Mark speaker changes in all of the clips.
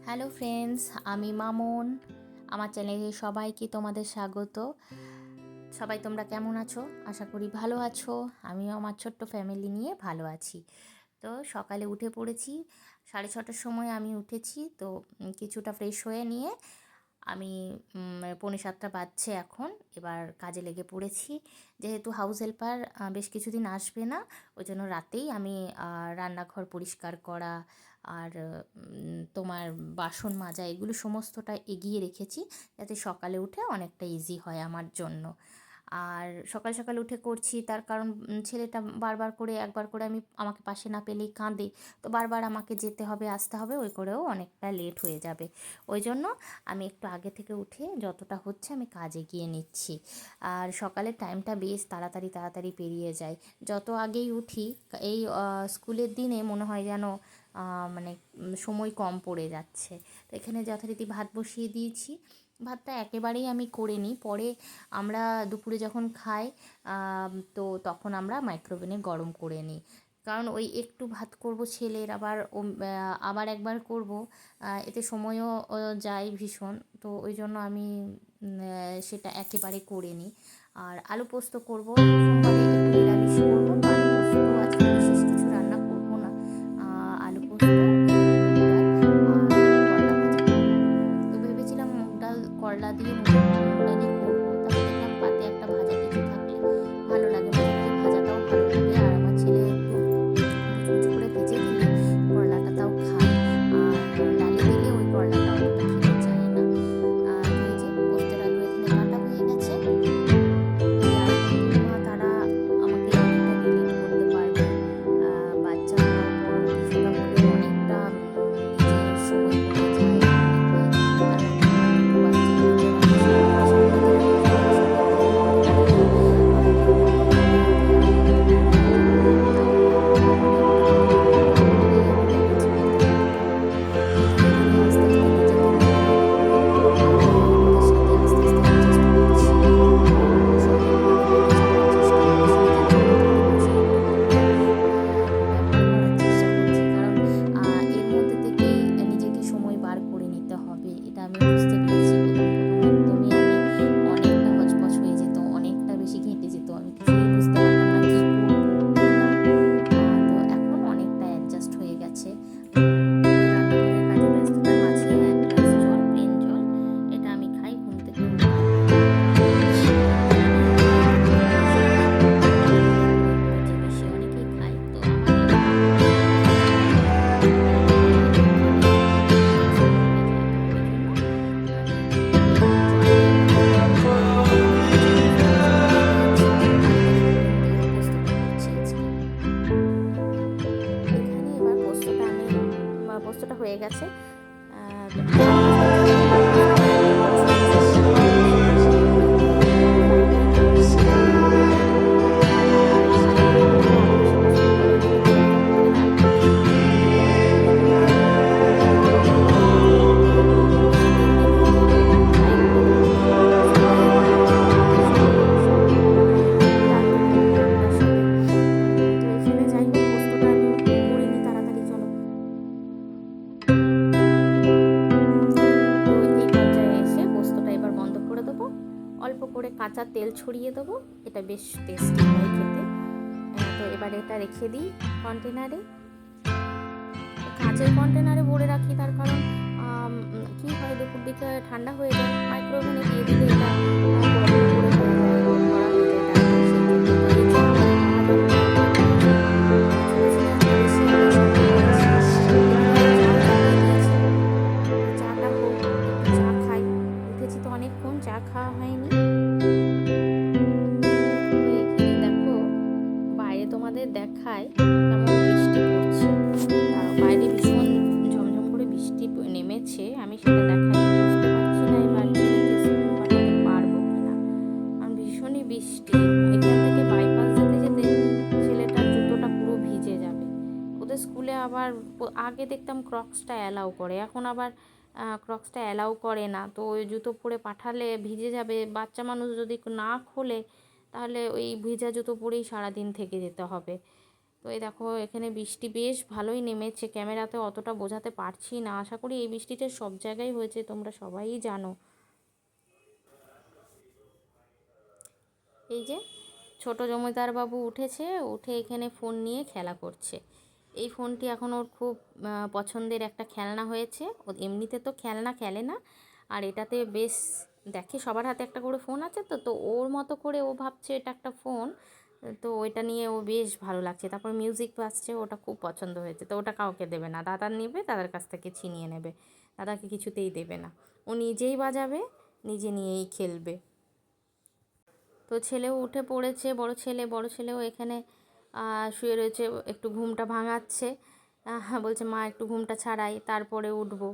Speaker 1: Hello friends, আমি মামুন। আমার চ্যানেলে সবাইকে তোমাদের স্বাগত। সবাই তোমরা কেমন আছো? আশা করি ভালো আছো। আমিও আমার ছোট্ট ফ্যামিলি নিয়ে ভালো আছি। তো সকালে উঠে পড়েছি, 6:30টার সময় আমি উঠেছি। তো কিছুটা ফ্রেশ হয়ে নিয়ে আমি 6:45 বাজছে এখন, এবার কাজে লেগে পড়েছি। যেহেতু হাউস হেল্পার বেশ কিছুদিন আসবে না, ওই জন্য রাতেই আমি রান্নাঘর পরিষ্কার করা আর তোমার বাসন মাজা এগুলো সমস্তটা এগিয়ে রেখেছি, যাতে সকালে উঠে অনেকটা ইজি হয় আমার জন্য। আর সকাল সকাল উঠে করছি তার কারণ ছেলেটা বারবার করে একবার করে আমাকে পাশে না পেলেই কাঁদে। তো বারবার আমাকে যেতে হবে আসতে হবে, ওই করেও অনেকটা লেট হয়ে যাবে। ওই জন্য আমি একটু আগে থেকে উঠে যতটা হচ্ছে আমি কাজে গিয়ে নিচ্ছি। আর সকালের টাইমটা বেশ তাড়াতাড়ি তাড়াতাড়ি পেরিয়ে যায় যত আগেই উঠি। এই স্কুলের দিনে মনে হয় যেন মানে সময় কম পড়ে যাচ্ছে। তো এখানে যথারীতি ভাত বসিয়ে দিয়েছি। ভাতটা একেবারেই আমি করে নিই, পরে আমরা দুপুরে যখন খাই তো তখন আমরা মাইক্রোওভেনে গরম করে নিই। কারণ ওই একটু ভাত করব ছেলের, আবার একবার করব, এতে সময়ও যায় ভীষণ। তো ওই জন্য আমি সেটা একেবারে করে নিই। আর আলু পোস্ত করব, সোমবারে একটু নিরামিষ করব, তো আলু পোস্ত আজকে বিশেষ কিছু রান্না করব না। আলু পোস্ত, মুগ ডাল আর করলা ভাজা করব। তো ভেবেছিলাম মুগ ডাল করলা দিয়ে মুগ ডালই করবো, তারপর দেখলাম পাতে একটা ভাজা কিছু থাকলে ভালো লাগে, মাঝে মাঝে ভাজাটাও ভালো লাগে। আর আমার ছেলে একটু মুচমুচে করে ভেজে দিলে করলাটা তাও খায়, আর ডালে দিলে ওই করলাটা অতটা খেতে চায় না। তো এই যে পোস্তের আলু এখানে কাটা হয়ে গেছে। তো যারা নতুন মা তারা আমাকে অনেকটা রিলেট করতে পারবে। বাচ্চা হওয়ার পর কিছুটা হলেও অনেকটা নিজের সময় কমে যায়, অনেকটা তার মধ্যে আমার দুটো বাচ্চা, নিজের আমাকে সামলাতে সামলাতে অনেক সময় বের করতে পারি না। ঠিকমতো খাওয়া ধ্যান করতে পারি না, তাও একটা অনেকটা পরিবর্তন হয়েই আমি দেখেছি বলতে পারি তোমরা। তো ধীরে ধীরে আস্তে আস্তে নিজেকে মোটিভেট করে ওদের সাথে আস্তে আস্তে অ্যাডজাস্ট করছি। সময় করে ম্যানেজ করার চেষ্টা করছি, নিজের জন্য তাড়াতাড়ি বসে একটু একটু করে ব্যবহার করার চেষ্টা করছি। কারণ এর মধ্যে থেকেই নিজেকে সময় বার করে নিতে হবে, এটা আমি বুঝতে পেরেছি। প্রথম প্রথম একদমই আমি অনেকটা হচপচ হয়ে যেত, অনেকটা বেশি ঘেঁটে যেত, আমি কিছুই বুঝতে পারতাম না কি করব কি না। তো এখন অনেকটা অ্যাডজাস্ট হয়ে গেছে। তো রান্নাঘরের কাজে ব্যস্ততার মাঝে এক গ্লাস জল, প্লেন জল, এটা আমি খাই ঘুম থেকে উঠে। কন্টেনারে ঢেলে রেখে দিয়ে যাই। আমাদের পরিবারে যে বেশি অনেকেই খায়, তো আমার জন্য কন্টেনারে ঢেলে রেখে স্টোর করে যাই। তো ওই জন্য আমি ওই জলটাই খাই। আর এদিকে ছেলের স্কুল ছুটি হয়ে গিয়েছে, তাড়াতাড়ি নুন দিয়ে পোস্তটা করছি আজকে। এখানে এবার পোস্তটা হয়ে গেছে। আলু পোস্ত যেহেতু আলু পোস্তটা একটু ঝোল ঝোল হবে, সেজন্য একটু ফ্রাই টাইপ করে নিতে হবে। আর ভাজা ভাজা হলে আরও বেশি পছন্দ করে খেতে ছেলে, তারপর থেকে নারকেল দিয়ে একটু তেল দিয়ে বেশি তেল দিলেও চলে, একটু ফ্রাই করে নেবো। পোস্তটাই ভীষণ পছন্দ নারকেল নাড়ুটার সাথে। তো এখানে যাই হোক, পোস্তটা আমি করে নিই তাড়াতাড়ি, চলো। তো এই পর্যায়ে এসে পোস্তটা এবার বন্ধ করে দেবো, অল্প করে কাঁচা তেল ছড়িয়ে দেবো, এটা বেশ টেস্টি হয় খেতে। তো এবার এটা রেখে দিই কন্টেনারে। কাঁচের কন্টেনারে ভরে রাখি, তার কারণ কি হয় দুপুর দিকে ঠান্ডা হয়ে যায়, মাইক্রোওভেনে দিয়ে দিলে এটা গরম করে হয়ে যায়, করা হয়ে যায় তাড়াতাড়ি, সেই জন্য। তো এই যে আমাদের মহাজন কখন এসে, ছোটো ছেলে আজকে বেশি সাহায্য করেছে, এদিকে চাও চাপিয়ে দিয়েছি। তো চাটা হোক, একটু চা খাই, উঠেছি তো অনেকক্ষণ, চা খাওয়া হয়নি। তো এখানে দেখো, বাইরে তোমাদের দেখায় কেমন বৃষ্টি পড়ছে। দাঁড়াও, বাইরে ভীষণ ঝমঝম করে বৃষ্টি নেমেছে, আমি সেটা দেখাই। বুঝতে পারছি না এবার ছেলেকে স্কুল পাঠাতে পারবো কিনা, কারণ ভীষণই বৃষ্টি। এখান থেকে বাইপাস যেতে যেতে ছেলেটার জুতোটা পুরো ভিজে যাবে। ওদের স্কুলে আবার আগে দেখতাম ক্রক্সটা অ্যালাউ করে, এখন আবার ক্রক্সটা অ্যালাউ করে না। তো ওই জুতো পরে পাঠালে ভিজে যাবে, বাচ্চা মানুষ যদি না খোলে তাহলে ওই ভিজা জুতো পরেই সারাদিন থেকে যেতে হবে। তো এই দেখো এখানে বৃষ্টি বেশ ভালোই নেমেছে, ক্যামেরাতে অতটা বোঝাতে পারছি না। আশা করি এই বৃষ্টিটা সব জায়গায় হয়েছে, তোমরা সবাই জানো। এই যে ছোট জমিদার বাবু উঠেছে, উঠে এখানে ফোন নিয়ে খেলা করছে। এই ফোনটি এখন ওর খুব পছন্দের একটা খেলনা হয়েছে। ও এমনিতে তো খেলনা খেলে না, আর এটাতে বেশ দেখে সবার হাতে একটা করে ফোন আছে, তো তো ওর মতো করে ও ভাবছে এটা একটা ফোন, তো ওইটা নিয়ে ও বেশ ভালো লাগছে। তারপর মিউজিক বাজছে, ওটা খুব পছন্দ হয়েছে। তো ওটা কাউকে দেবে না, দাদার নেবে, দাদার কাছ থেকে ছিনিয়ে নেবে, দাদাকে কিছুতেই দেবে না। ও নিজেই বাজাবে, নিজে নিয়েই খেলবে। তো ছেলেও উঠে পড়েছে, বড় ছেলেও এখানে শুয়ে রয়েছে, একটু ঘুমটা ভাঙাচ্ছে। বলছে মা একটু ঘুমটা ছাড়াই তারপরে উঠবো।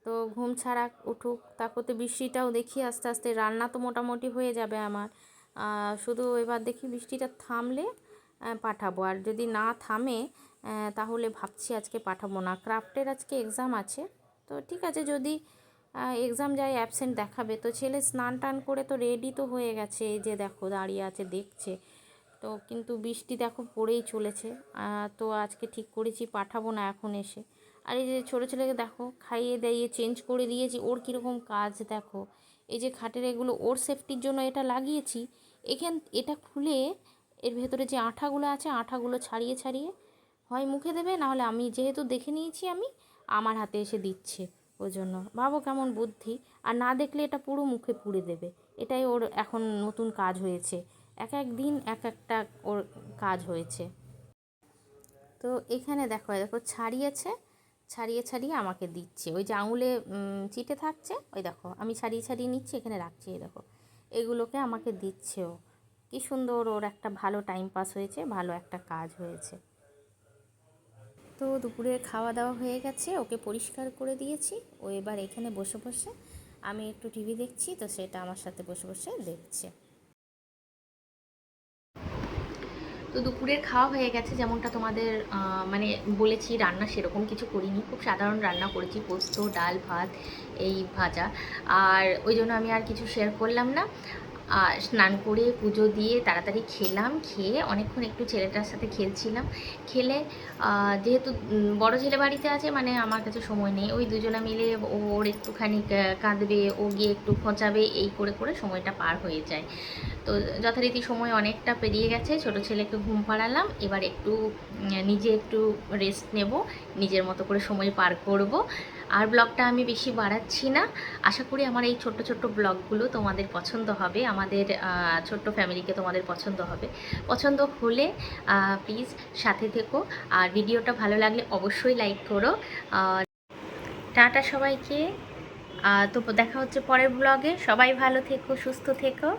Speaker 1: তো ঘুম ছাড়া উঠুক, তারপর তো বৃষ্টিটাও দেখি আস্তে আস্তে, রান্না তো মোটামুটি হয়ে যাবে আমার। শুধু এবার দেখি বৃষ্টিটা থামলে পাঠাবো, আর যদি না থামে তাহলে ভাবছি আজকে পাঠাবো না। ক্রাফটের আজকে এক্সাম আছে, তো ঠিক আছে যদি এক্সাম যায় অ্যাবসেন্ট দেখাবে। তো ছেলে স্নান টান করে তো রেডি তো হয়ে গেছে, এই যে দেখো দাঁড়িয়ে আছে দেখছে। তো কিন্তু বৃষ্টি দেখো পড়েই চলেছে। তো আজকে ঠিক করেছি পাঠাবো না এখন এসে। আর এই যে ছোটো ছেলেকে দেখো খাইয়ে দাইয়ে চেঞ্জ করে দিয়েছি, ওর কীরকম কাজ দেখো। এই যে খাটের এগুলো ওর সেফটির জন্য এটা লাগিয়েছি। এটা খুলে এর ভেতরে যে আঠাগুলো আছে আঠাগুলো ছাড়িয়ে ছাড়িয়ে হয় মুখে দেবে, নাহলে আমি যেহেতু দেখে নিয়েছি আমি, আমার হাতে এসে দিচ্ছে। ওই জন্য ভাবো কেমন বুদ্ধি। আর না দেখলে এটা পুরো মুখে পুড়ে দেবে। এটাই ওর এখন নতুন কাজ হয়েছে, এক এক দিন এক একটা ওর কাজ হয়েছে। তো এখানে দেখো দেখো ছাড়িয়েছে, ছাড়িয়ে ছাড়িয়ে আমাকে দিচ্ছে। ওই যে আঙুলে চিটে থাকছে, ওই দেখো আমি ছাড়িয়ে ছাড়িয়ে নিচ্ছি, এখানে রাখছি, এই দেখো এগুলোকে আমাকে দিচ্ছে ও। কী সুন্দর, ওর একটা ভালো টাইম পাস হয়েছে, ভালো একটা কাজ হয়েছে। তো দুপুরের খাওয়া দাওয়া হয়ে গেছে, ওকে পরিষ্কার করে দিয়েছি। ও এবার এখানে বসে বসে, আমি একটু টিভি দেখছি, তো সেটা আমার সাথে বসে বসে দেখছে। তো দুপুরের খাওয়া হয়ে গেছে, যেমনটা তোমাদের মানে বলেছি, রান্না সেরকম কিছু করিনি, খুব সাধারণ রান্না করেছি, পোস্ত, ডাল, ভাত, এই ভাজা। আর ওই জন্য আমি আর কিছু শেয়ার করলাম না। স্নান করে পুজো দিয়ে তাড়াতাড়ি খেলাম, খেয়ে অনেকক্ষণ একটু ছেলেটার সাথে খেলছিলাম। খেলে যেহেতু বড় ছেলে বাড়িতে আছে, মানে আমার কাছে সময় নেই, ওই দুজনে মিলে ওর একটুখানি কাঁদবে, ও গিয়ে একটু খোঁচাবে, এই করে করে সময়টা পার হয়ে যায়। তো যথারীতি সময় অনেকটা পেরিয়ে গেছে, ছোট ছেলেকে ঘুম পাড়ালাম, এবার একটু নিজে একটু রেস্ট নেব, নিজের মতো করে সময় পার করব। আর ব্লগটা আমি বেশি বাড়াচ্ছি না। আশা করি আমার এই ছোট্ট ছোট্ট ব্লগগুলো তোমাদের পছন্দ হবে, আমাদের ছোট্ট ফ্যামিলিকে তোমাদের পছন্দ হবে। পছন্দ হলে প্লিজ সাথে থেকো, আর ভিডিওটা ভালো লাগলে অবশ্যই লাইক করো। টাটা সবাইকে। তো দেখা হচ্ছে পরের ব্লগে। সবাই ভালো থেকো, সুস্থ থেকো।